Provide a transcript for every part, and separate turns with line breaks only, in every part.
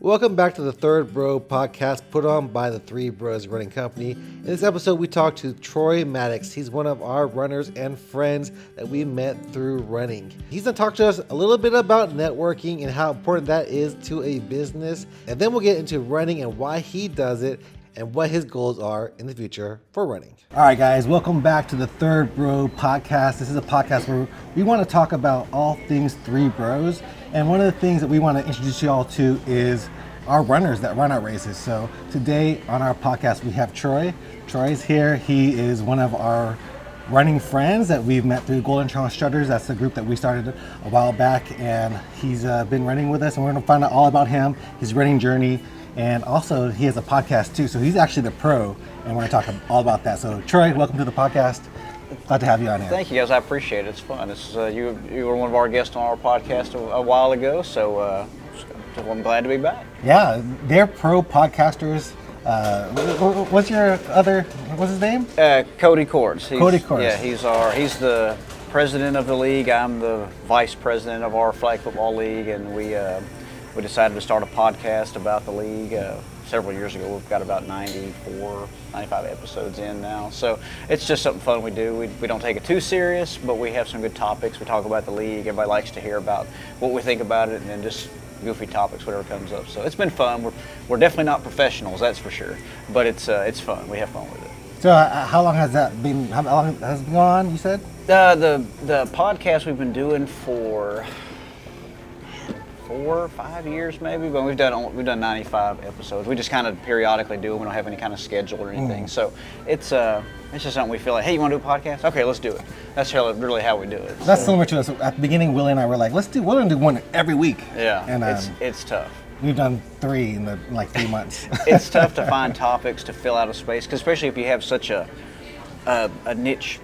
Welcome back to the Third Bro podcast put on by the Three Bros Running Company. In this episode, we talked to Troy Maddox. He's one of our runners and friends that we met through running. He's going to talk to us a little bit about networking and how important that is to a business. And then we'll get into running and why he does it and what his goals are in the future for running. All right, guys, welcome back to the Third Bro podcast. This is a podcast where we want to talk about all things Three Bros. And one of the things that we want to introduce you all to is our runners that run our races. So today on our podcast, we have Troy. Troy's here. He is one of our running friends that we've met through Golden Trail Strutters. That's the group that we started a while back. And he's been running with us, and we're going to find out all about him, his running journey. And also, he has a podcast too. So he's actually the pro, and we're going to talk all about that. So Troy, welcome to the podcast. Glad to have you on here.
Thank you, guys. I appreciate it. It's fun. This is you were one of our guests on our podcast a while ago, so I'm glad to be back.
Yeah, they're pro podcasters. What's his name?
Cody Cords.
Cody Cords.
Yeah, he's the president of the league. I'm the vice president of our flag football league, and we decided to start a podcast about the league several years ago. We've got about 95 episodes in now. So it's just something fun we do. We don't take it too serious, but we have some good topics. We talk about the league. Everybody likes to hear about what we think about it, and then just goofy topics, whatever comes up. So it's been fun. We're definitely not professionals, that's for sure. But it's fun. We have fun with it.
So how long has that been? How long has it been on, you said?
The podcast we've been doing for 4 or 5 years maybe, but we've done 95 episodes. We just kind of periodically do them. We don't have any kind of schedule or anything. So it's just something we feel like, hey, you want to do a podcast? Okay, let's do it. That's really how we do it.
That's similar to us. At the beginning, Willie and I were like, we're going to do one every week.
Yeah,
and
it's tough.
We've done 3 in like 3 months.
It's tough to find topics to fill out a space, because especially if you have such a niche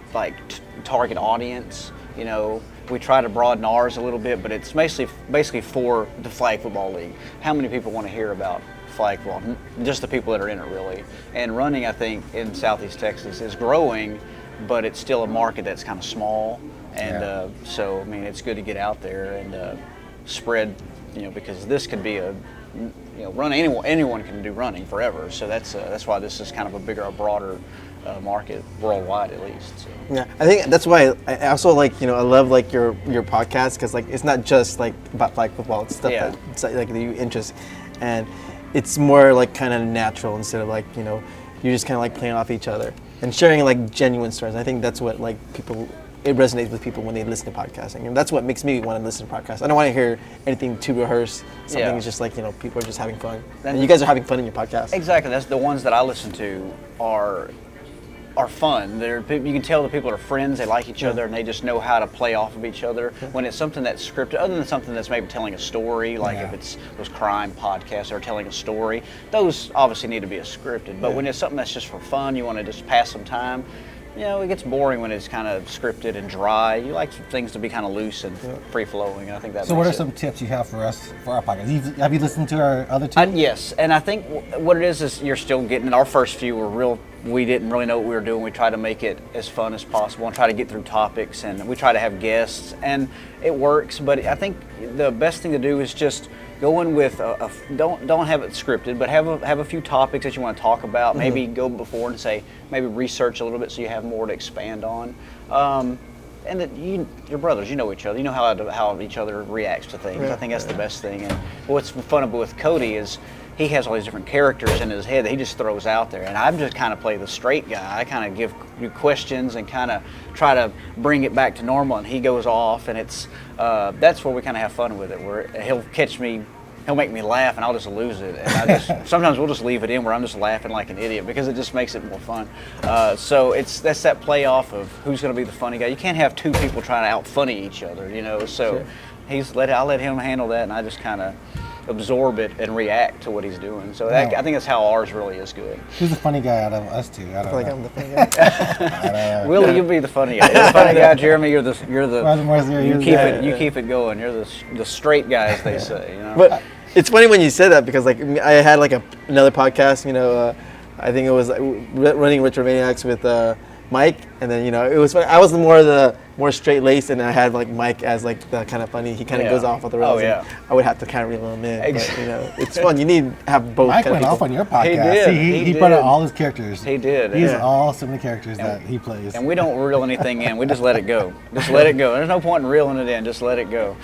target audience, you know. We try to broaden ours a little bit, but it's basically for the flag football league. How many people want to hear about flag football? Just the people that are in it, really. And running, I think, in Southeast Texas is growing, but it's still a market that's kind of small. And so, I mean, it's good to get out there and spread, because this could be running. Anyone can do running forever. So that's why this is kind of a broader market worldwide, at least. So.
Yeah, I think that's why I also I love your podcast, because it's not just about flag football. It's stuff that's that you interest, and it's more kind of natural instead of you're just kind of playing off each other and sharing genuine stories. I think that's what it resonates with people when they listen to podcasting, and that's what makes me want to listen to podcasts. I don't want to hear anything too rehearsed. Something is just people are just having fun, and you guys are having fun in your podcast.
Exactly. That's the ones that I listen to are fun. You can tell the people are friends, they like each other, and they just know how to play off of each other. When it's something that's scripted, other than something that's maybe telling a story, if it's those crime podcasts that are telling a story, those obviously need to be scripted. But when it's something that's just for fun, you want to just pass some time, it gets boring when it's kind of scripted and dry. You like things to be kind of loose and free-flowing. I think that.
So what are some tips you have for us for our podcast? Have you listened to our other two?
Yes, and I think what it is you're still getting. Our first few were real. We didn't really know what we were doing. We tried to make it as fun as possible and try to get through topics, and we try to have guests, and it works. But I think the best thing to do is just go in with don't have it scripted, but have a few topics that you want to talk about. Mm-hmm. Maybe go before and say maybe research a little bit so you have more to expand on. And that you're brothers, you know each other. You know how each other reacts to things. I think that's the best thing. And what's fun with Cody is he has all these different characters in his head that he just throws out there. And I'm just kind of play the straight guy. I kind of give you questions and kind of try to bring it back to normal, and he goes off, and it's that's where we kind of have fun with it, where he'll make me laugh, and I'll just lose it. And sometimes we'll just leave it in where I'm just laughing like an idiot because it just makes it more fun. So that's that playoff of who's going to be the funny guy. You can't have two people trying to out-funny each other, So I'll let him handle that, and I just kind of absorb it and react to what he's doing. So I think that's how ours really is good.
Who's the funny guy out of us two? I
feel like I'm the funny guy.
Willie, you'll be the funny guy. You're the funny guy. Jeremy, you keep it going. You're the straight guy, as they say.
But it's funny when you said that, because I had another podcast. I think it was running Retro Maniacs with Mike, and then it was funny. I was more the more straight laced, and I had like Mike as like the kind of funny. He kind of goes off the rails. And I would have to kind of reel him in. But, you know, it's fun. You need to have both.
Mike went off on your podcast. He brought out all his characters.
He did.
He has all so many characters that he plays.
And we don't reel anything in. We just let it go. Just let it go. There's no point in reeling it in. Just let it go.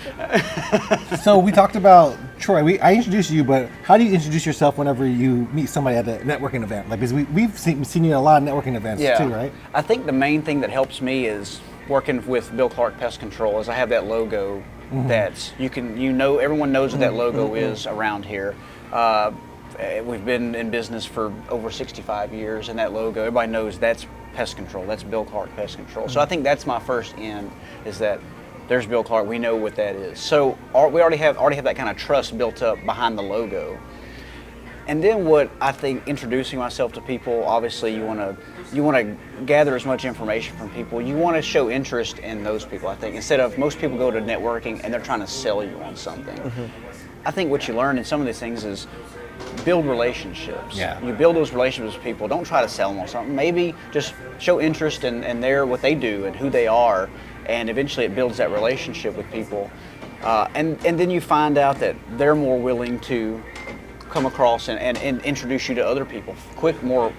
So we talked about Troy. I introduced you, but how do you introduce yourself whenever you meet somebody at a networking event? Like, because we've seen you at a lot of networking events too, right?
I think the main thing that helps me is working with Bill Clark Pest Control. Is I have that logo that's everyone knows what that logo is around here. We've been in business for over 65 years, and that logo, everybody knows that's pest control. That's Bill Clark Pest Control. So I think that's my first end, is that there's Bill Clark. We know what that is. So we already have that kind of trust built up behind the logo. And then what I think, introducing myself to people, obviously you want to gather as much information from people. You want to show interest in those people, I think, instead of most people go to networking and they're trying to sell you on something. I think what you learn in some of these things is build relationships.
Yeah.
You build those relationships with people. Don't try to sell them on something. Maybe just show interest in what they do and who they are, and eventually it builds that relationship with people. And then you find out that they're more willing to come across and introduce you to other people more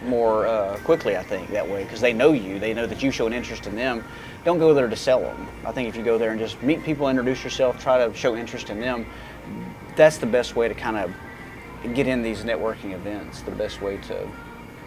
quickly, I think, that way, because they know you. They know that you show an interest in them. Don't go there to sell them. I think if you go there and just meet people, introduce yourself, try to show interest in them, that's the best way to kind of get in these networking events, the best way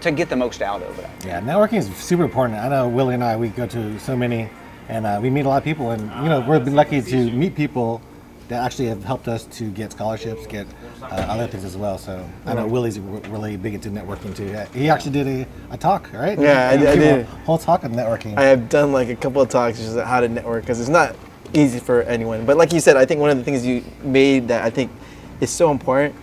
to get the most out of it.
Yeah, networking is super important. I know Willie and I, we go to so many, and we meet a lot of people, and we're lucky to meet people that actually have helped us to get scholarships, get other things as well. So I know Willie's really big into networking too. He actually did a talk, right?
Yeah, I did.
A whole talk on networking.
I have done like a couple of talks just how to network, because it's not easy for anyone. But like you said, I think one of the things you made that I think is so important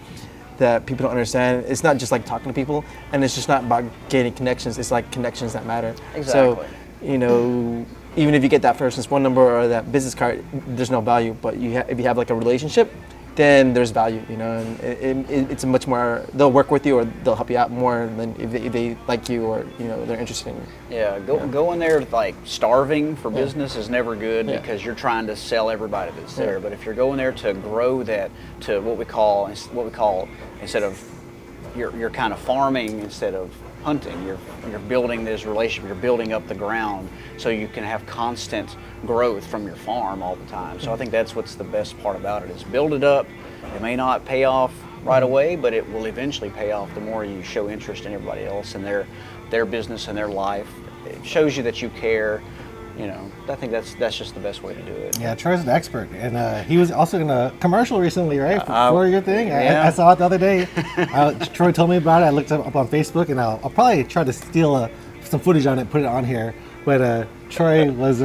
that people don't understand, it's not just like talking to people, and it's just not about gaining connections. It's like connections that matter.
Exactly.
So, even if you get that person's phone number or that business card, there's no value. But if you have like a relationship, then there's value, and it's a much more, they'll work with you or they'll help you out more than if they like you or, they're interested in you.
Yeah, going there like starving for business is never good, because you're trying to sell everybody that's there. But if you're going there to grow that to what we call instead of you're kind of farming instead of hunting, you're building this relationship, you're building up the ground so you can have constant growth from your farm all the time. So I think that's what's the best part about it, is build it up. It may not pay off right away, but it will eventually pay off the more you show interest in everybody else and their business and their life. It shows you that you care. I think that's just the best way to do it.
Yeah, Troy's an expert, and he was also in a commercial recently, right? For your thing. I saw it the other day. Troy told me about it. I looked it up on Facebook, and I'll probably try to steal some footage on it, put it on here. But Troy was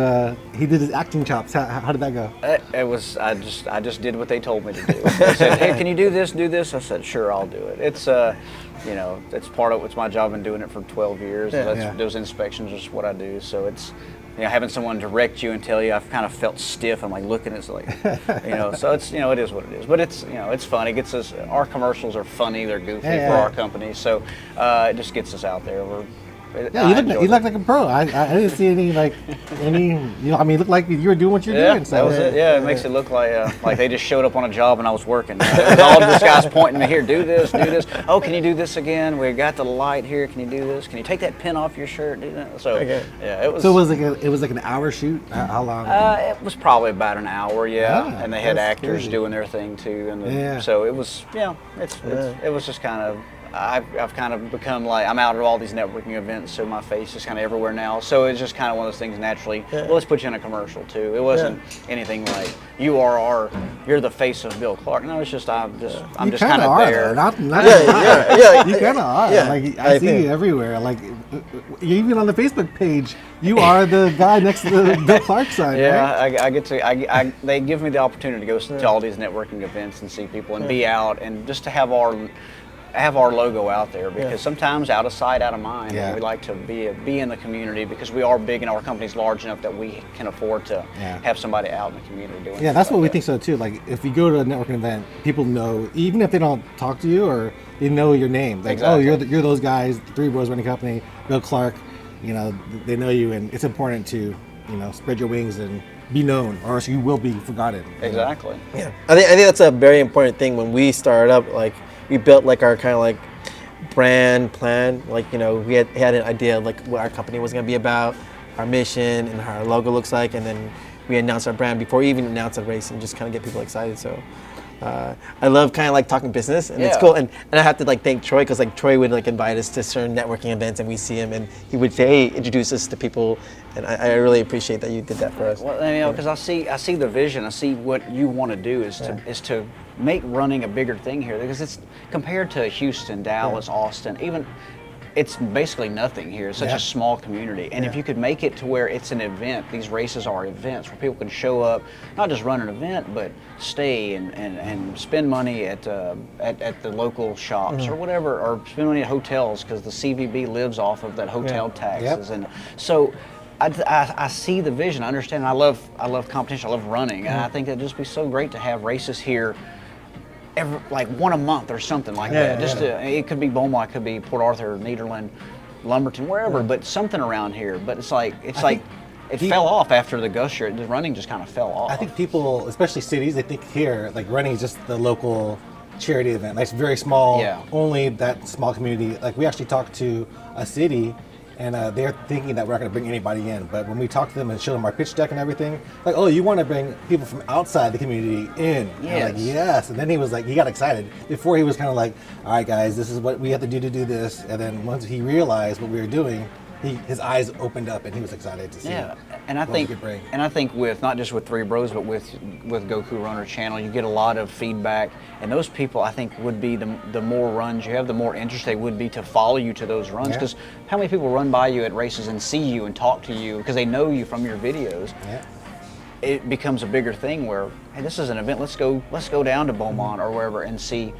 he did his acting chops. How did that go?
It was I just did what they told me to do. They said, "Hey, can you do this? Do this?" I said, "Sure, I'll do it." It's it's my job. I've been doing it for 12 years. Those inspections is what I do. So it's having someone direct you and tell you. I've kind of felt stiff. I'm like looking at it, like So it's it is what it is. But it's it's fun. It gets us. Our commercials are funny. They're goofy for our company. So it just gets us out there.
You look like a pro. I didn't see any it looked like you were doing what you're doing. So
that was it. Yeah, it makes it look like they just showed up on a job and I was working. It was all this guy's pointing me here. Do this. Oh, can you do this again? We got the light here. Can you do this? Can you take that pin off your shirt? Do that. So it was.
So it was like an hour shoot. How long?
It was probably about an hour. Yeah, and they had actors doing their thing too. And so it was. It was just kind of. I've kind of become like, I'm out at all these networking events, so my face is kind of everywhere now. So it's just kind of one of those things naturally. Well, let's put you in a commercial too. It wasn't anything like you're the face of Bill Clark. No, it's just I'm just kind of there.
You kind of are. Yeah, like I see you everywhere. Like even on the Facebook page, you are the guy next to the Bill Clark sign.
Yeah,
right?
I get to. They give me the opportunity to go to all these networking events and see people and be out and just to have our logo out there, because sometimes out of sight, out of mind. And we like to be in the community because we are big and our company's large enough that we can afford to have somebody out in the community doing.
Yeah, that's what we think so too. Like if you go to a networking event, people know, even if they don't talk to you or they know your name. Like you're those guys, Three Bros Running Company, Bill Clark. They know you, and it's important to spread your wings and be known, or else you will be forgotten.
Exactly.
Yeah, I think that's a very important thing. When we started up, like we built like our kind of like brand plan. Like we had an idea of like what our company was gonna be about, our mission, and how our logo looks like, and then we announced our brand before we even announced a race, and just kind of get people excited. So. I love kind of like talking business, and it's cool. And I have to like thank Troy, because like Troy would like invite us to certain networking events, and we see him, and he would say, "Hey, introduce us to people." And I really appreciate that you did that for us.
Well, because I see the vision. I see what you want to do is to make running a bigger thing here, because it's compared to Houston, Dallas, Austin, even. It's basically nothing here. It's such a small community. And if you could make it to where it's an event, these races are events where people can show up, not just run an event, but stay and spend money at the local shops or whatever, or spend money at hotels, because the CVB lives off of that hotel taxes. And so I see the vision. I understand. I love competition. I love running. And I think it'd just be so great to have races here. Like one a month or something like that. It could be Beaumont, it could be Port Arthur, Nederland, Lumberton, wherever, but something around here. But it fell off after the Gus year. The running just kind of fell off.
I think people, especially cities, they think here like running is just the local charity event. Like it's very small, only that small community. Like we actually talked to a city, and they're thinking that we're not going to bring anybody in. But when we talked to them and showed them our pitch deck and everything, like, oh, you want to bring people from outside the community in?
Yes.
Like, yes. And then he was like, he got excited. Before he was kind of like, all right, guys, this is what we have to do this. And then once he realized what we were doing, his eyes opened up and he was excited to see.
Yeah, and I think with not just with Three Bros, but with Goku Runner Channel, you get a lot of feedback, and those people I think would be the more runs you have, the more interest they would be to follow you to those runs. Because how many people run by you at races and see you and talk to you because they know you from your videos? Yeah. It becomes a bigger thing where, hey, this is an event. Let's go down to Beaumont or wherever and see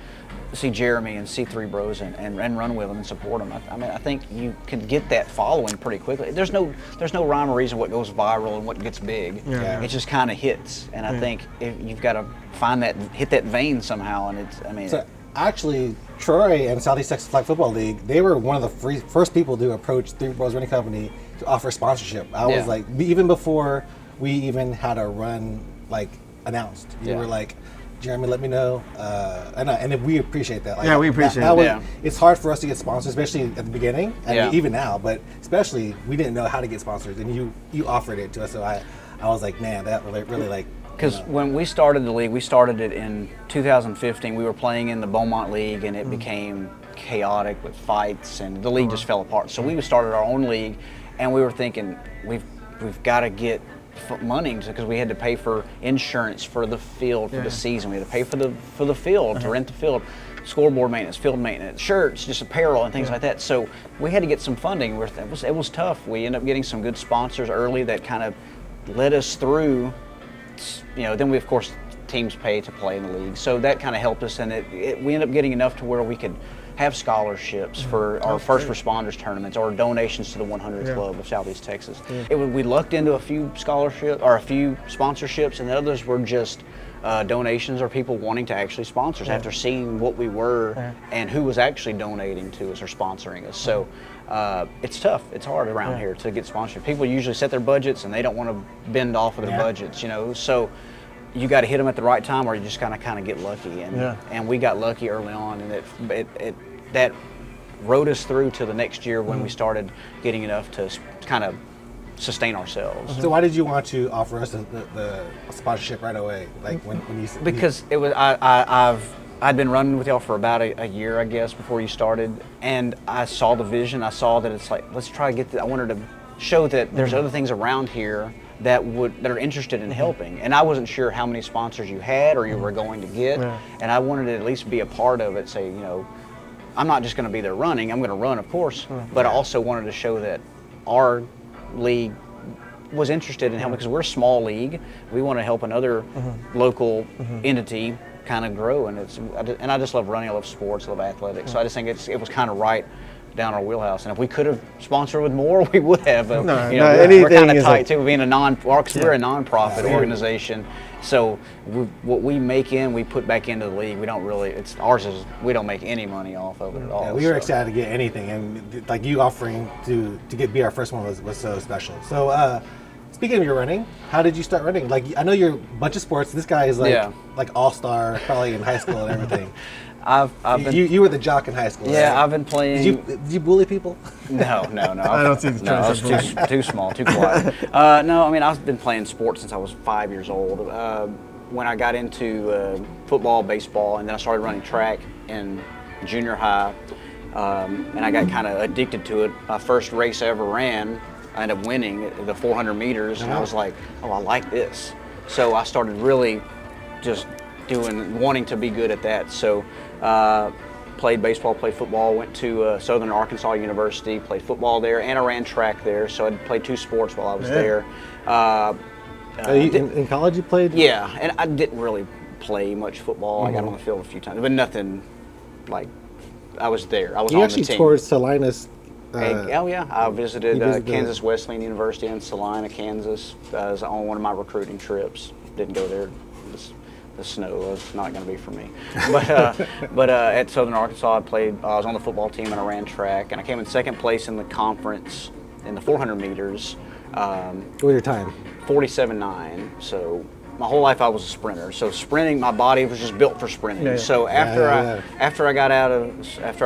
Jeremy and see Three Bros and run with them and support them. I mean, I think you can get that following pretty quickly. There's no rhyme or reason what goes viral and what gets big. Yeah. It just kind of hits, and I think you've got to find that, hit that vein somehow. And
so actually, Troy and Southeast Texas Flag Football League, they were one of the first people to approach Three Bros Running Company to offer sponsorship. I was like, even before we even had a run like announced, you were like, Jeremy, let me know, and we appreciate that. Like,
we appreciate it.
It's hard for us to get sponsors, especially at the beginning, and even now. But especially, we didn't know how to get sponsors, and you offered it to us. So I was like, man, that really like.
Because when we started the league, we started it in 2015. We were playing in the Beaumont League, and it became chaotic with fights, and the league just fell apart. So we started our own league, and we were thinking we've got to get money, because we had to pay for insurance for the field for the season. We had to pay for the field to rent the field, scoreboard maintenance, field maintenance, shirts, just apparel and things like that. So we had to get some funding. It was tough. We ended up getting some good sponsors early that kind of led us through. Then we of course teams pay to play in the league, so that kind of helped us, and we ended up getting enough to where we could have scholarships for our first responders tournaments or donations to the 100th Club of Southeast Texas. We lucked into a few scholarships or a few sponsorships, and the others were just donations or people wanting to actually sponsor us after seeing what we were and who was actually donating to us or sponsoring us. So it's tough. It's hard around here to get sponsorship. People usually set their budgets and they don't want to bend off of their budgets, so you got to hit them at the right time, or you just kind of get lucky. And we got lucky early on, and that rode us through to the next year when we started getting enough to kind of sustain ourselves.
So why did you want to offer us the sponsorship right away? Like when you
because it was I'd been running with y'all for about a year, I guess, before you started, and I saw the vision. I saw that it's like, let's try to get I wanted to show that there's other things around here that are interested in helping, and I wasn't sure how many sponsors you had or you were going to get, and I wanted to at least be a part of it. Say, I'm not just going to be there running. I'm going to run, of course, but I also wanted to show that our league was interested in helping, because we're a small league. We want to help another local entity kind of grow, and I just love running. I love sports. I love athletics. So I just think it was kind of right down our wheelhouse, and if we could have sponsored with more, we would have. But, we're kind of tight too. Being we're a non-profit organization, so what we make we put back into the league. We don't really. We don't make any money off of it at all.
Yeah, we were excited to get anything, and like you offering to be our first one was so special. So Speaking of your running, how did you start running? Like, I know you're a bunch of sports. This guy is like all-star, probably in high school and everything.
I've been,
you were the jock in high school.
yeah,
right?
I've been playing.
Did you bully people?
No.
I don't see the
No, I was
transition.
too small, too quiet. No, I mean, I've been playing sports since I was 5 years old. When I got into football, baseball, and then I started running track in junior high, and I got kind of addicted to it. My first race I ever ran, I ended up winning the 400 meters, and I was like, oh, I like this. So I started really just wanting to be good at that. So played baseball, played football, went to Southern Arkansas University, played football there, and I ran track there. So I played 2 sports while I was there.
In college you played?
Yeah, and I didn't really play much football. I got on the field a few times, but nothing like I was there. I was
You
on
actually
the team.
toured Salinas.
Oh yeah, I visited,
you visited
Kansas Wesleyan University in Salina, Kansas. I was on one of my recruiting trips. Didn't go there. The snow was not going to be for me. But at Southern Arkansas, I was on the football team and I ran track, and I came in second place in the conference in the 400 meters.
What was your time?
47.9. So my whole life I was a sprinter. So sprinting, my body was just built for sprinting.
Yeah.
So after I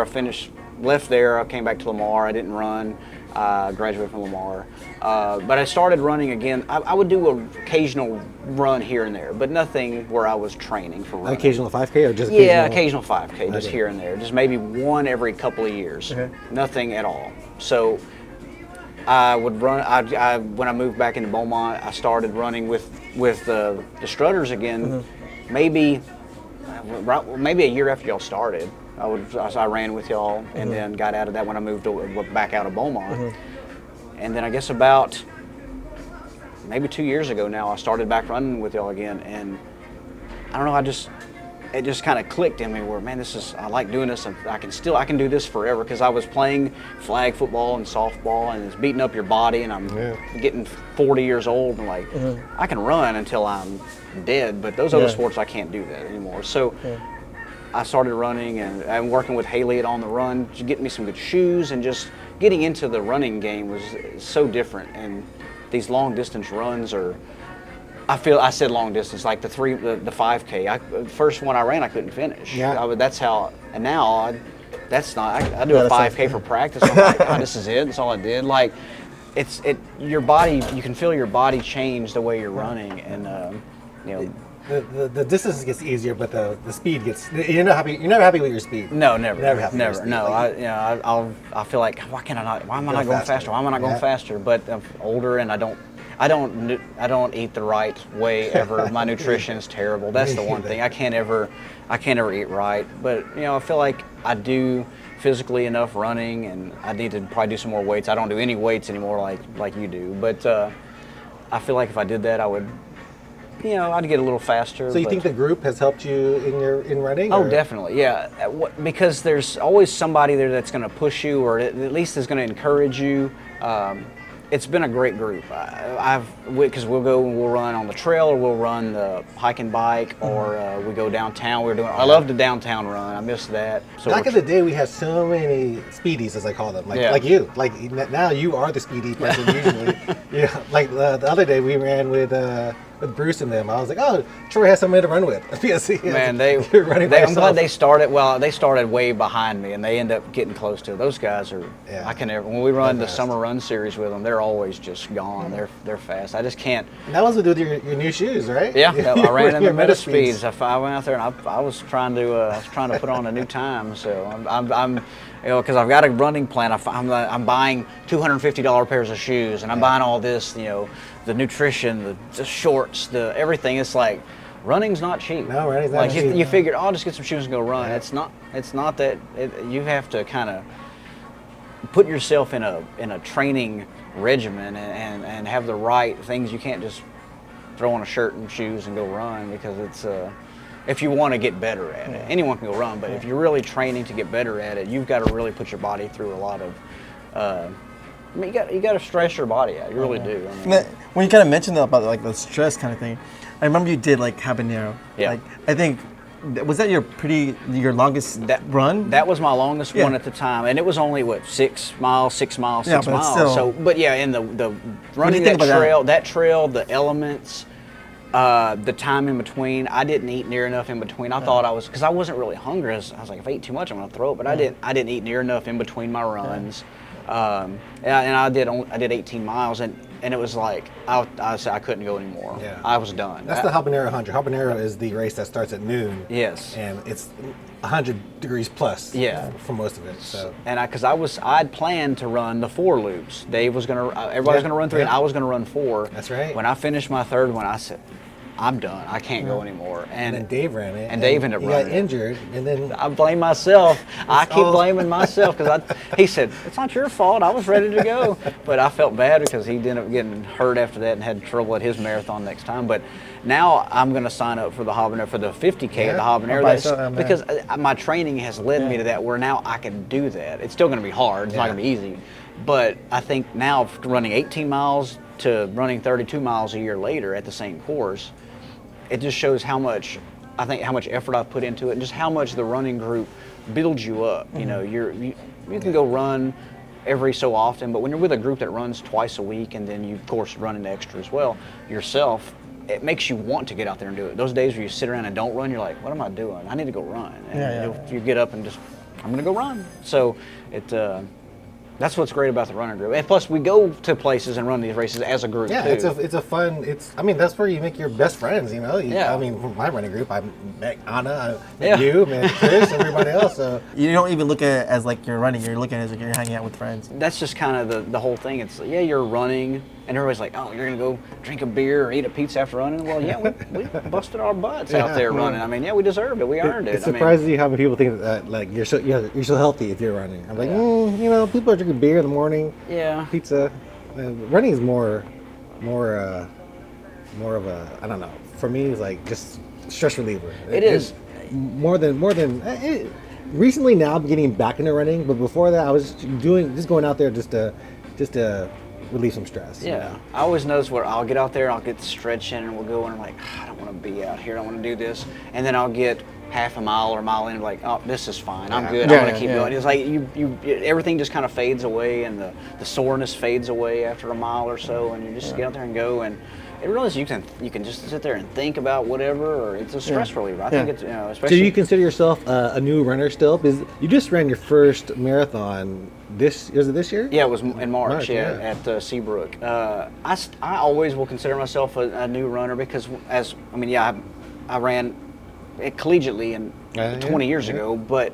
finished, left there, I came back to Lamar. I didn't run. Graduated from Lamar, but I started running again. I would do an occasional run here and there, but nothing where I was training for running.
Occasional 5K or just
Occasional 5K, just here and there, just maybe one every couple of years.
Okay.
Nothing at all. So I would run. When I moved back into Beaumont, I started running with the Strutters again. Maybe a year after y'all started. I ran with y'all, and then got out of that when I moved back out of Beaumont. And then I guess about maybe 2 years ago now, I started back running with y'all again, and I don't know, it just kind of clicked in me where, man, I like doing this, and I can do this forever, because I was playing flag football and softball, and it's beating up your body, and I'm getting 40 years old, and like, I can run until I'm dead, but those other sports, I can't do that anymore. So I started running, and I'm working with Haley at On the Run, to get me some good shoes, and just getting into the running game was so different. And these long distance runs I said long distance, like the 5K. First one I ran, I couldn't finish.
Yeah.
And now I do a 5K for practice. I'm like, oh, this is it. That's all I did. Like, your body, you can feel your body change the way you're running, and
The distance gets easier, but the speed gets. You're not happy. You're never happy with your speed.
No, never.
happy with your speed.
No,
Like,
I feel like, why am I not going faster? Why am I not going
Yeah.
faster? But I'm older, and I don't eat the right way ever. My nutrition is terrible. That's the one thing. I can't ever eat right. But I feel like I do physically enough running, and I need to probably do some more weights. I don't do any weights anymore like you do. But I feel like if I did that, I would. I'd get a little faster.
So you think the group has helped you in running?
Oh,
or?
definitely, yeah. Because there's always somebody there that's going to push you, or at least is going to encourage you. It's been a great group. Because we'll run on the trail, or we'll run the hike and bike, or we go downtown. I love the downtown run. I miss that. So
Back in the day, we had so many speedies, as I call them, like you. Like now, you are the speedy person usually. Like the other day, we ran with Bruce and them. I was like, oh, Troy has somebody to run with.
Man, I'm glad they started. Well, they started way behind me, and they end up getting close to it. Those guys are.
Yeah.
I can never. When we run the summer run series with them, they're always just gone. They're fast. I just can't.
And that was with your new shoes, right?
Yeah, I ran in the Meta
Speeds.
Speeds. I went out there, and I was trying to put on a new time. So I'm because I've got a running plan. I'm buying $250 pairs of shoes, and I'm buying all this, the nutrition, the shorts, the everything. It's like, running's not cheap.
No, running's not cheap.
Like you figured, I'll just get some shoes and go run. Yeah. It's not that. You have to kind of put yourself in a training regimen and have the right things. You can't just throw on a shirt and shoes and go run, because it's if you want to get better at it. Anyone can go run, but if you're really training to get better at it, you've got to really put your body through a lot of. You got to stress your body out. You really do. I mean,
when you kind of mentioned about like the stress kind of thing, I remember you did like habanero.
Yeah.
Like I think was that your longest run?
That was my longest one at the time, and it was only 6 miles, 6 miles, 6 miles.
Still,
so, but yeah, in the running that trail, the elements, the time in between, I didn't eat near enough in between. I thought I was, because I wasn't really hungry. I was like, if I eat too much, I'm gonna throw it. But I didn't eat near enough in between my runs. And I did 18 miles, and it was like I said I couldn't go anymore.
Yeah.
I was done.
That's the Habanero 100. Habanero is the race that starts at noon.
Yes.
And it's 100 degrees plus.
Yeah.
For most of it. So.
And I'd planned to run the 4 loops. Dave was gonna, everybody was gonna run 3, and I was gonna run 4.
That's right.
When I finished my 3rd one, I said, I'm done. I can't go anymore.
And then Dave ran it.
And Dave ended up running.
He got injured, and then
I blame myself. I keep blaming myself because he said, it's not your fault. I was ready to go. But I felt bad because he ended up getting hurt after that and had trouble at his marathon next time. But now I'm going to sign up for the Habanero, for the 50K at the Habanero. Because my training has led me to that where now I can do that. It's still going to be hard. It's not going to be easy. But I think now running 18 miles to running 32 miles a year later at the same course, it just shows how much effort I've put into it, and just how much the running group builds you up. You know, you can go run every so often, but when you're with a group that runs twice a week, and then you of course run an extra as well yourself, it makes you want to get out there and do it. Those days where you sit around and don't run, you're like, what am I doing? I need to go run. And you get up and just, I'm gonna go run. So that's what's great about the running group. And plus, we go to places and run these races as a group, too.
It's a fun, I mean, that's where you make your best friends, you know? I mean, from my running group, I met Anna, I met you, met Chris, everybody else. So.
You don't even look at it as like you're running, you're looking at it as like you're hanging out with friends.
That's just kind of the whole thing. It's, you're running, and everybody's like, oh, you're going to go drink a beer or eat a pizza after running? Well, yeah, we busted our butts out there running. I mean, we deserved it. We earned it.
It surprises you how many people think that, like, you're so healthy if you're running. I'm like, you know, people are drinking beer in the morning. Yeah. Pizza. Running is more of a, I don't know. For me, it's like just stress reliever.
It is.
More than recently now I'm getting back into running, but before that I was just going out there just to relieve some stress.
Yeah. You know? I always notice where I'll get out there, I'll get stretching, and we'll go and I'm like, I don't want to be out here, I want to do this. And then I'll get half a mile or a mile in, like, oh, this is fine, I'm good, I'm going to keep going. It's like everything just kind of fades away, and the soreness fades away after a mile or so, and you just get out there and go, and it realizes you can just sit there and think about whatever, or it's a stress reliever. I think it's, especially.
Do you consider yourself a new runner still? Because you just ran your first marathon. Was it this year?
Yeah, it was in March. At Seabrook. I always will consider myself a new runner because I ran it collegiately 20 years ago, but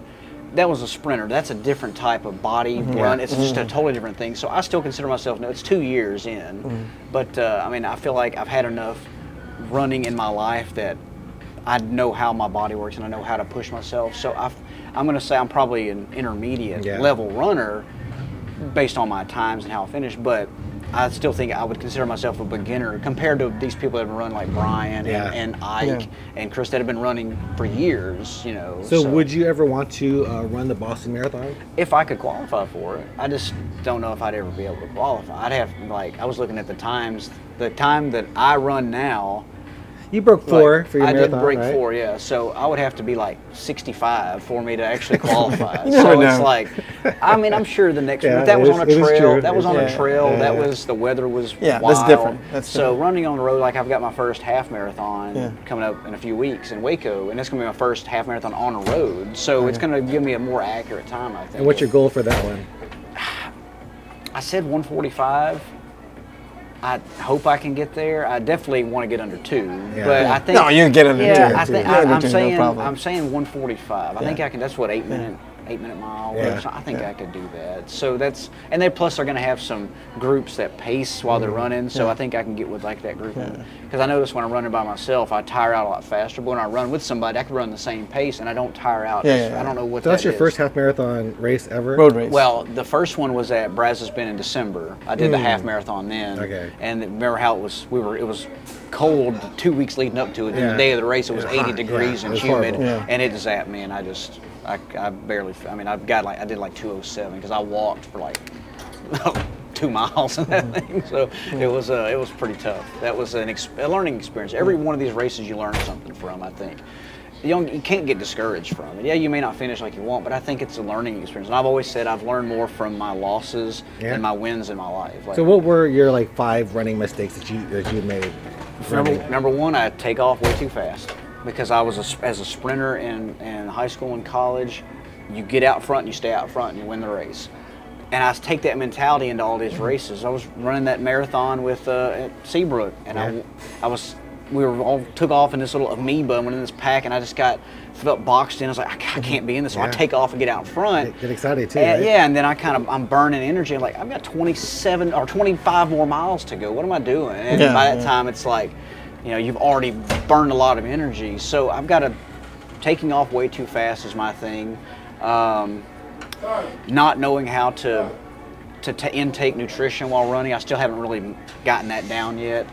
that was a sprinter. That's a different type of body run. It's just a totally different thing. So I still consider myself, it's 2 years in, but I feel like I've had enough running in my life that I know how my body works and I know how to push myself. So I'm going to say I'm probably an intermediate level runner based on my times and how I finish, but I still think I would consider myself a beginner compared to these people that have run like Brian and Ike and Chris that have been running for years,
So would you ever want to run the Boston Marathon?
If I could qualify for it. I just don't know if I'd ever be able to qualify. I'd have, I was looking at the times. The time that I run now,
you broke 4 for your marathon,
I did break
right?
4, yeah. So I would have to be like 65 for me to actually qualify.
So
it's like, I'm sure the next that was on a trail. That was on a trail. That was, the weather was wild.
That's different. So
running on the road, like I've got my first half marathon coming up in a few weeks in Waco, and it's going to be my first half marathon on a road. So it's going to give me a more accurate time, I think.
And what's your goal for that one?
I said 145. I hope I can get there. I definitely want to get under 2, but I think
you can get under 2.
I think I'm saying 145. I think I can. That's what 8-minute mile. I think I could do that. So and they plus are going to have some groups that pace while they're running. So I think I can get with like that group. Because I notice when I'm running by myself, I tire out a lot faster. But when I run with somebody, I can run the same pace and I don't tire out. I don't know what.
So that's your first half marathon race ever?
Road race.
Well, the first one was at Brazos Bend in December. I did the half marathon then.
Okay.
And remember how it was? It was cold 2 weeks leading up to it. And the day of the race, it was 80 degrees and humid, and it zapped me, and I barely. I did like 2:07 because I walked for like 2 miles and that thing. So it was pretty tough. That was a learning experience. Every one of these races you learn something from, I think. you can't get discouraged from it. Yeah, you may not finish like you want, but I think it's a learning experience. And I've always said I've learned more from my losses than my wins in my life.
So what were your like 5 running mistakes that you made?
Number one, I take off way too fast because I was as a sprinter in high school and college. You get out front and you stay out front and you win the race. And I take that mentality into all these races. I was running that marathon with at Seabrook, and we were all took off in this little amoeba and went in this pack, and I just felt boxed in. I was like, I can't be in this. So I take off and get out in front.
Get excited too.
And,
right?
Yeah, and then I'm burning energy. I'm like, I've got 27 or 25 more miles to go. What am I doing? And by that time, it's like, you've already burned a lot of energy. So I've got taking off way too fast is my thing. Not knowing how to intake nutrition while running. I still haven't really gotten that down yet.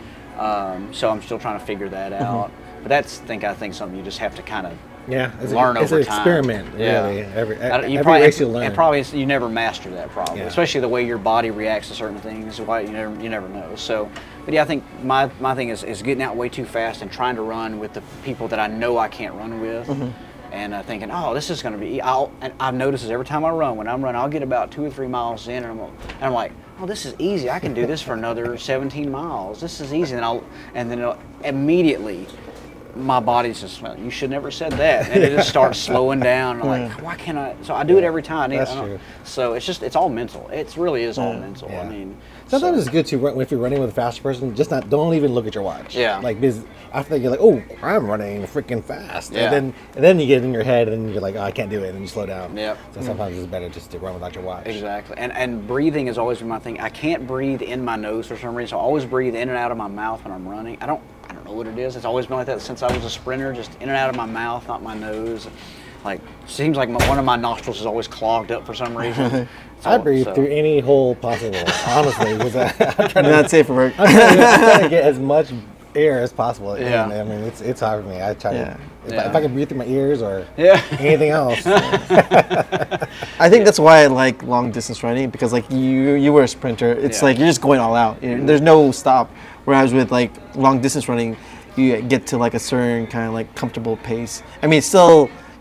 So I'm still trying to figure that out. But I think something you just have to kind of learn over time.
It's an experiment, really. Every race you learn.
And probably you never master that probably, especially the way your body reacts to certain things. Why you never know. So, but I think my thing is getting out way too fast and trying to run with the people that I know I can't run with. And thinking, oh, this is going to be. And I've noticed this every time I run. When I'm running, I'll get about 2 or 3 miles in, and I'm like, oh, this is easy. I can do this for another 17 miles. This is easy. And then immediately, my body's just, well, you should never said that. And it just starts slowing down. I'm like, why can't I? So I do it every time.
That's true.
So it's all mental. It really is all mental. I mean,
sometimes it's good to run if you're running with a faster person. Don't even look at your watch.
Yeah.
Like because after you're like, oh, I'm running freaking fast. Yeah. And then you get in your head and you're like, oh, I can't do it, and you slow down.
Yeah.
So sometimes it's better just to run without your watch.
Exactly. And breathing has always been my thing. I can't breathe in my nose for some reason. So I always breathe in and out of my mouth when I'm running. I don't know what it is. It's always been like that since I was a sprinter, just in and out of my mouth, not my nose. Like, seems like one of my nostrils is always clogged up for some reason.
I breathe through any hole possible, honestly. Because I'm trying
not safe for work.
I'm trying to get as much air as possible.
Yeah.
And, I mean, it's hard for me. I try to, if I can breathe through my ears or anything else.
I think that's why I like long distance running, because like you were a sprinter. It's like you're just going all out. There's no stop. Whereas with like long distance running, you get to like a certain kind of like comfortable pace. I mean,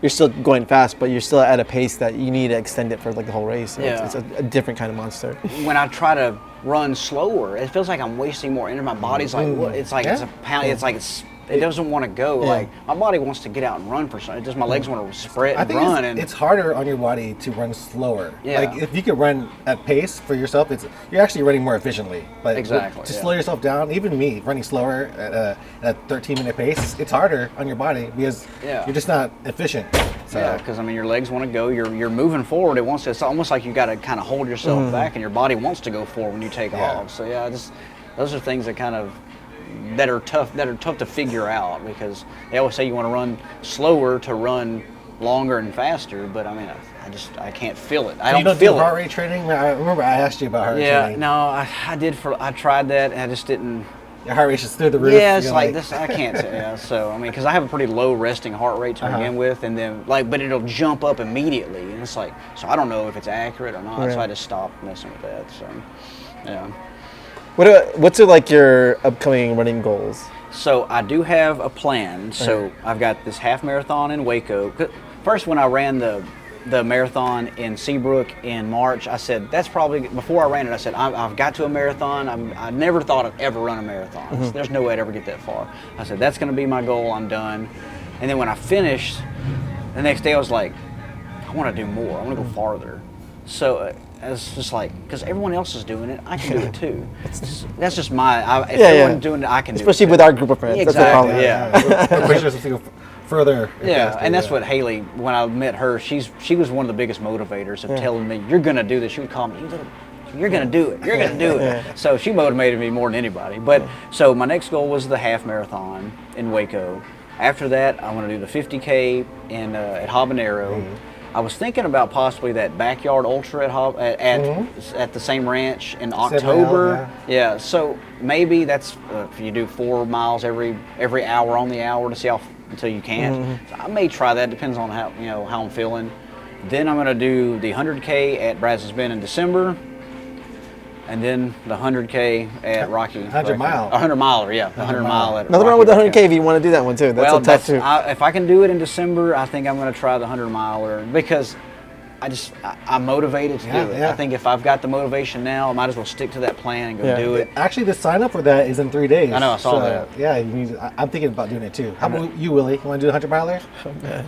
you're still going fast, but you're still at a pace that you need to extend it for like the whole race. So it's a different kind of monster.
When I try to run slower, it feels like I'm wasting more energy. My body's like, what? It's like it's a pound. It's like it doesn't want to go. Like my body wants to get out and run for something. Just my legs want to spread and run.
It's harder on your body to run slower.
Yeah.
Like if you could run at pace for yourself, you're actually running more efficiently. But to slow yourself down, even me running slower at a 13-minute pace, it's harder on your body because you're just not efficient. So.
Yeah, because I mean your legs want to go. You're moving forward. It's almost like you got to kind of hold yourself back, and your body wants to go forward when you take off. So those are things that are tough to figure out, because they always say you want to run slower to run longer and faster, but I mean I can't feel it. I don't feel it.
Heart rate training? I remember I asked you about heart rate training.
No, I tried that and I just didn't.
Your heart rate's just through the roof.
Yeah, it's like this. I can't say. So I mean, because I have a pretty low resting heart rate to begin with, and then but it'll jump up immediately, and it's like, so I don't know if it's accurate or not. Right. So I just stopped messing with that. So yeah.
What's like your upcoming running goals?
So I do have a plan. So I've got this half marathon in Waco. First, when I ran the marathon in Seabrook in March, I said, that's probably, before I ran it, I said, I've got to a marathon. I never thought I'd ever run a marathon. So there's no way I'd ever get that far. I said, that's going to be my goal. I'm done. And then when I finished, the next day I was like, I want to do more. I want to go farther. So it's just like, because everyone else is doing it, I can do it too. That's just if everyone's doing it, I can do it.
Especially with our group of friends.
Exactly.
That's the problem.
We're pushing us to go further.
Yeah, and that's what Haley, when I met her, she was one of the biggest motivators of telling me, you're going to do this. She would call me, you're going to do it. You're going to do it. So she motivated me more than anybody. But so my next goal was the half marathon in Waco. After that, I want to do the 50K at Habanero. I was thinking about possibly that backyard ultra at the same ranch in October. Yeah, so maybe that's if you do 4 miles every hour on the hour to see until you can't. So I may try that. Depends on how I'm feeling. Then I'm going to do the 100K at Brazos Bend in December. and then the 100K at Rocky.
100 mile.
100 miler, yeah. The 100 mile at
Nothing
Rocky
wrong with the
Road
100K if you want to do that one too. That's
well,
a tough too.
if I can do it in December, I think I'm going to try the 100 miler because I'm motivated to do it.
Yeah.
I think if I've got the motivation now, I might as well stick to that plan and go do it.
Actually, the sign up for that is in 3 days.
I know, I saw that.
Yeah, I'm thinking about doing it too. How about you, Willie? You want to do the 100 miler?
Oh, man.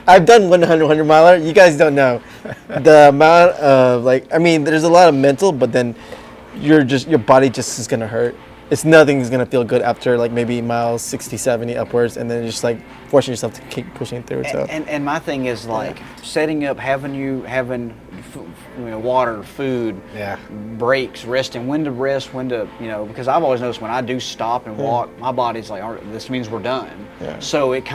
I've done 100 miler. You guys don't know the amount of there's a lot of mental, but then your body just is gonna hurt. Nothing's gonna feel good after like maybe miles 60, 70 upwards, and then just like forcing yourself to keep pushing through. So
and my thing is like setting up, having water, food, breaks, resting, when to rest, when to because I've always noticed when I do stop and walk, my body's like, all right, this means we're done. Yeah. So it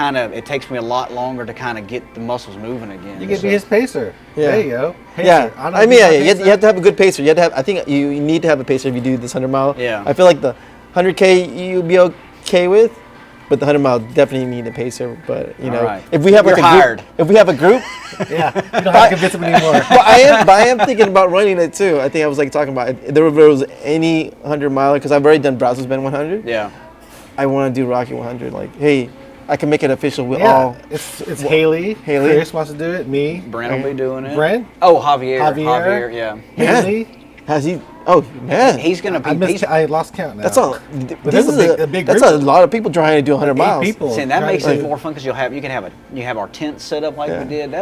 takes me a lot to kind of get the muscles moving again.
You can be his pacer.
Yeah.
There you go. Pacer.
Yeah. You have to have a good pacer. I think you need to have a pacer if you do this 100 mile.
Yeah.
I feel like the 100K you'll be okay with, but the 100 mile definitely need a pacer. But if we have
You're hired.
if we have a group,
yeah, you don't have to convince them anymore.
But I am thinking about running it too. I think I was like talking about if there was any 100 miler because I've already done Brazos Bend 100.
Yeah.
I want to do Rocky 100. Like, hey, I can make it official with
Yeah,
all.
it's Haley. Chris wants to do it. Me.
Brent will be doing it.
Brent?
Oh, Javier. Yeah.
Haley.
Has he? Oh man,
he's gonna be.
I lost count now.
That's all.
But this is a big
That's
group.
a lot of people trying to do 100 miles.
People.
See, and that makes it more fun because you have our tent set up like we did.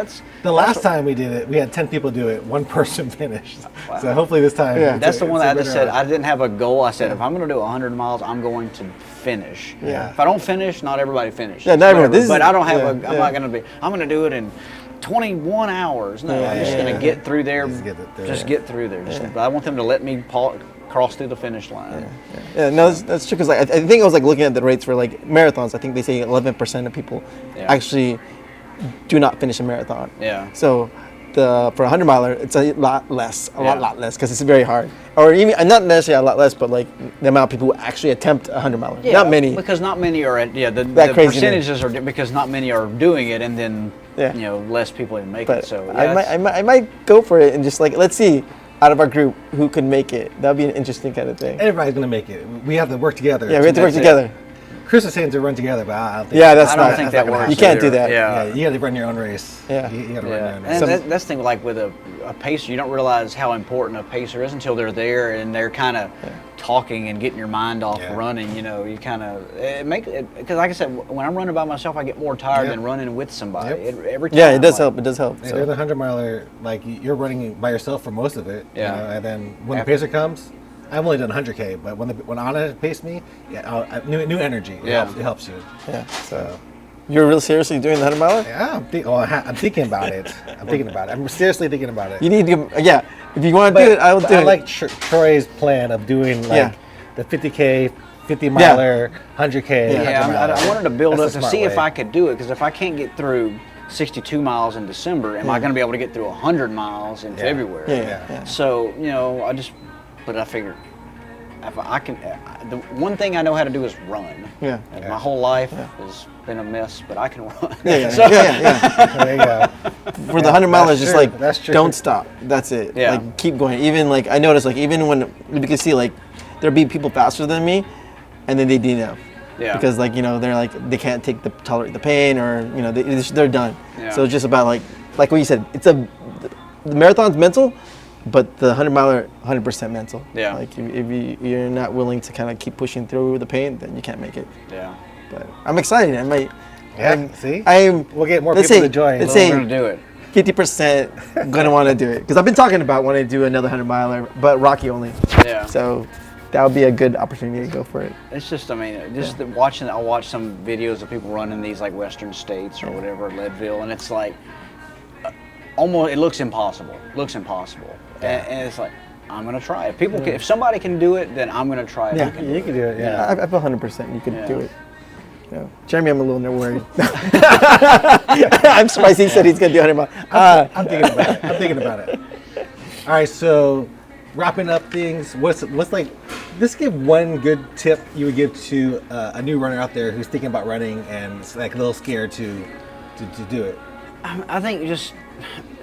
The last time we did it, we had 10 people do it. One person finished. Wow. So hopefully this time.
That's the one that I just said. I didn't have a goal. I said if I'm going to do 100 miles, I'm going to finish.
Yeah.
If I don't finish, not everybody finishes.
Yeah, not everyone.
But I don't have I'm not going to be. I'm going to do it in 21 hours. No, I'm just going to get through there. Just get through there. I want them to let me cross through the finish line.
No, that's true. Because I think I was like looking at the rates for like marathons. I think they say 11% of people actually do not finish a marathon.
Yeah.
So for a 100 miler, it's a lot less, a lot less, because it's very hard. Or even not necessarily a lot less, but like the amount of people who actually attempt a 100 miler.
Yeah,
not many.
Because not many are the percentages are because not many are doing it, and then less people even make it. So
I might go for it and just like let's see. Out of our group, who could make it? That would be an interesting kind of thing.
Everybody's going to make it. We have to work together.
Yeah, we have to work together.
Chris is saying to run together, but I don't think
I
don't think that works.
You can't do that.
Yeah, you got to run your own race.
Yeah.
You got to run your own
race.
race.
And that's the thing, like with a pacer, you don't realize how important a pacer is until they're there and they're kind of talking and getting your mind off running. You kind of because like I said, when I'm running by myself, I get more tired than running with somebody. Every time.
Yeah, it does help. It does help.
So. They're the 100 miler, like you're running by yourself for most of it.
Yeah.
And then when the pacer comes. I've only done 100K, but when Anna paced me, new energy. It helps you.
Yeah. So, you're really seriously doing the 100 miler?
Yeah, I'm thinking about it. I'm seriously thinking about it.
You need to, If you want to do it, I will do it.
I like Troy's plan of doing the 50K, 50 miler, 100K.
Yeah, I wanted to build up to see if I could do it, because if I can't get through 62 miles in December, am I going to be able to get through 100 miles in February?
Yeah.
So but I figured if I can, the one thing I know how to do is run.
Yeah.
My whole life has been a mess, but I can run.
Yeah.
There you go.
For the 100 milers, just like
don't
stop. That's it.
Yeah.
Like keep going. Even like I noticed, like even when you can see like there'll be people faster than me, and then they DNF.
Yeah.
Because like they're like they can't tolerate the pain, or they're done.
Yeah.
So it's just about like what you said. The marathon's mental. But the 100 miler, 100% mental.
Yeah.
Like if you're not willing to kind of keep pushing through the pain, then you can't make it.
Yeah.
But I'm excited. I might.
See.
We'll
get more people to join.
Let's say
we're gonna do it.
50% gonna want to do it because I've been talking about wanting to do another 100 miler, but Rocky only.
Yeah.
So that would be a good opportunity to go for it.
It's just, watching. I'll watch some videos of people running these like Western states or whatever, Leadville, and it's like almost. It looks impossible. And it's like, I'm gonna try it. If somebody can do it, then I'm gonna try it.
Yeah, you can do it. Yeah,
I feel 100% you could do it. Jeremy, I'm a little worried. I'm surprised he said he's gonna do 100 miles.
I'm thinking about it. All right, so wrapping up things. What's like? Let's give one good tip you would give to a new runner out there who's thinking about running and is like a little scared to do it.
I think just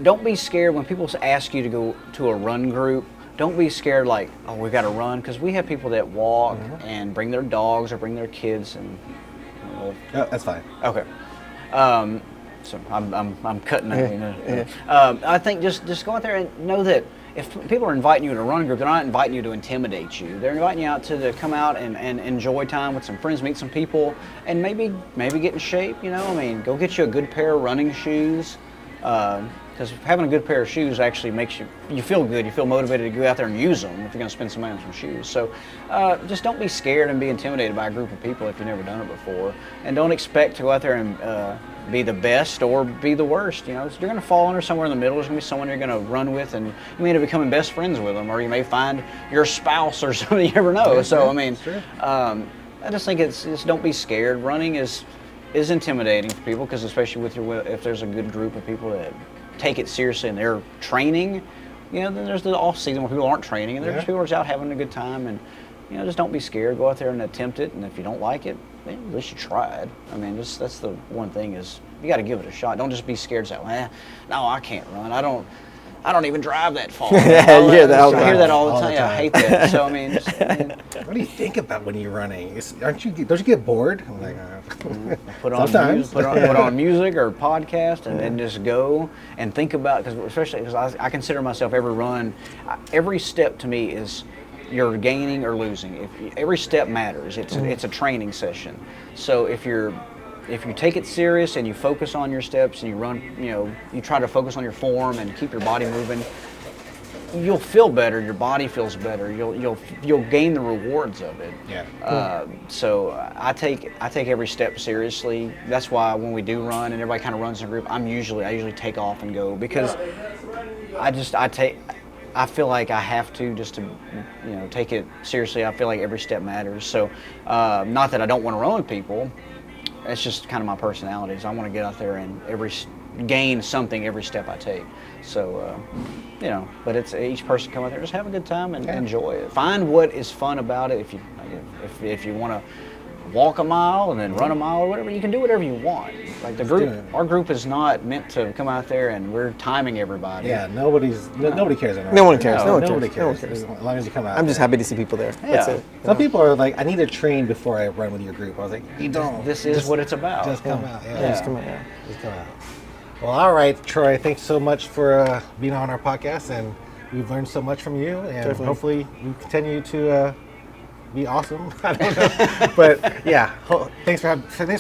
don't be scared when people ask you to go to a run group. don't be scared like, oh, we got to run, because we have people that walk and bring their dogs or bring their kids and.
That's fine.
Okay. So I'm cutting that. I think just go out there and know that if people are inviting you to a running group, they're not inviting you to intimidate you. They're inviting you out to come out and enjoy time with some friends, meet some people, and maybe get in shape. Go get you a good pair of running shoes. Because having a good pair of shoes actually makes you feel good. You feel motivated to go out there and use them if you're going to spend some money on some shoes. So just don't be scared and be intimidated by a group of people if you've never done it before. And don't expect to go out there and be the best or be the worst. You're going to fall under somewhere in the middle. There's going to be someone you're going to run with, and you may end up becoming best friends with them, or you may find your spouse or something. You never know. So I just think it's don't be scared. Running is intimidating for people, because especially if there's a good group of people that take it seriously and they're training, then there's the off season where people aren't training, and there's people who's out having a good time, and just don't be scared. Go out there and attempt it, and if you don't like it, at least you tried. That's the one thing, is you got to give it a shot. Don't just be scared and say, no, I can't run. I don't even drive that far. I hear that all the time. I hate that. So
what do you think about when you're running? Don't you get bored? I'm like,
put on music or podcast, and then just go and think about. Especially because I consider myself every step to me is you're gaining or losing. Every step matters. It's a training session. So if you take it serious and you focus on your steps and you run, you try to focus on your form and keep your body moving, you'll feel better. Your body feels better. You'll gain the rewards of it.
Yeah.
So I take every step seriously. That's why when we do run and everybody kind of runs in a group, I usually take off and go, because I feel like I have to, just to take it seriously. I feel like every step matters. So not that I don't want to run with people. It's just kind of my personality. So I want to get out there and gain something every step I take. So, but it's each person come out there, just have a good time and enjoy it. Find what is fun about it. If you want to walk a mile and then run a mile or whatever, you can do whatever you want. Like our group is not meant to come out there and we're timing everybody.
Yeah, nobody cares.
No one cares.
Nobody cares. As long as you come out.
I'm just happy to see people there.
Yeah.
That's it.
Some people are like, I need to train before I run with your group. I was like, you don't.
This is what it's about.
Just come out.
Just come out. Yeah.
Just come out. Well, all right, Troy. Thanks so much for being on our podcast, and we've learned so much from you, and hopefully we continue to be awesome. I don't know, but yeah, thanks for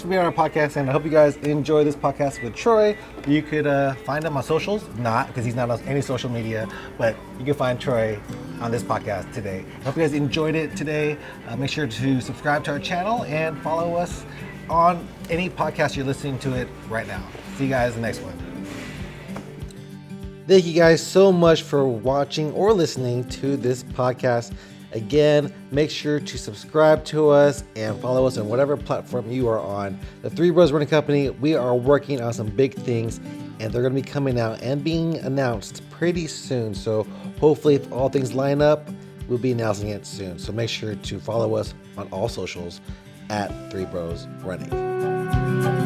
being on our podcast, and I hope you guys enjoy this podcast with Troy. You could find him on socials, not because he's not on any social media, but you can find Troy on this podcast today. I hope you guys enjoyed it today. Make sure to subscribe to our channel and follow us on any podcast you're listening to it right now. See you guys in the next one. Thank you guys so much for watching or listening to this podcast. Again, make sure to subscribe to us and follow us on whatever platform you are on. The Three Bros Running Company, we are working on some big things, and they're going to be coming out and being announced pretty soon. So hopefully, if all things line up, we'll be announcing it soon. So make sure to follow us on all socials at Three Bros Running.